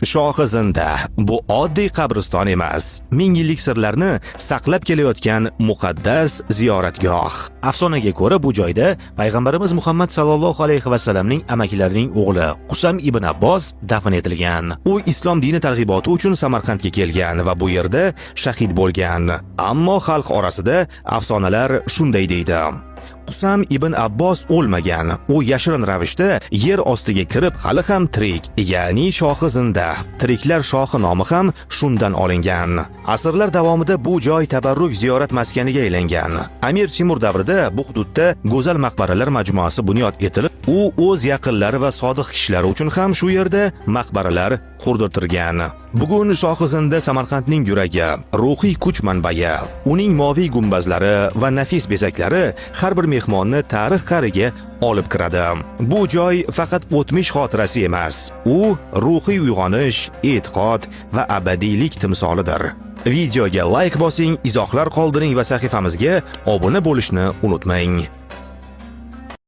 Shohizinda bu oddiy qabriston emas, ming yillik sirlarni saqlab kelayotgan muqaddas ziyoratgoh. Afsonaga ko'ra, bu joyda payg'ambarimiz Muhammad sallallohu alayhi va sallamning amakilarining o'g'li Qusam ibn Abbos dafn etilgan. U islom dini targ'iboti uchun Samarqandga kelgan va bu yerda shahid bo'lgan. Ammo xalq orasida afsonalar shunday deydi: Qusam ibn Abbos o'lmagan. U yashirin ravishda yer ostiga kirib hali ham tirik, ya'ni shohizinda. Tiriklar shohi nomi ham shundan olingan. Asrlar davomida bu joy tabarruk ziyorat maskaniga aylangan. Amir Temur davrida bu hududda go'zal maqbaralar majmuasi bunyod etilib, u o'z yaqinlari va sodiq kishilari uchun ham shu yerda maqbaralar qurdirtirgan. Bugun shohizinda Samarqandning yuragi, ruhiy kuch manbai. Uning moviy gumbazlari va nafis bezaklari har bir mehmonni tarix qariga olib kiradi. Bu joy faqat o'tmish xotirasi emas, u ruhiy uyg'onish, e'tiqod va abadiylik timsolidir. Videoga like bosing, izohlar qoldiring va sahifamizga obuna bo'lishni unutmang.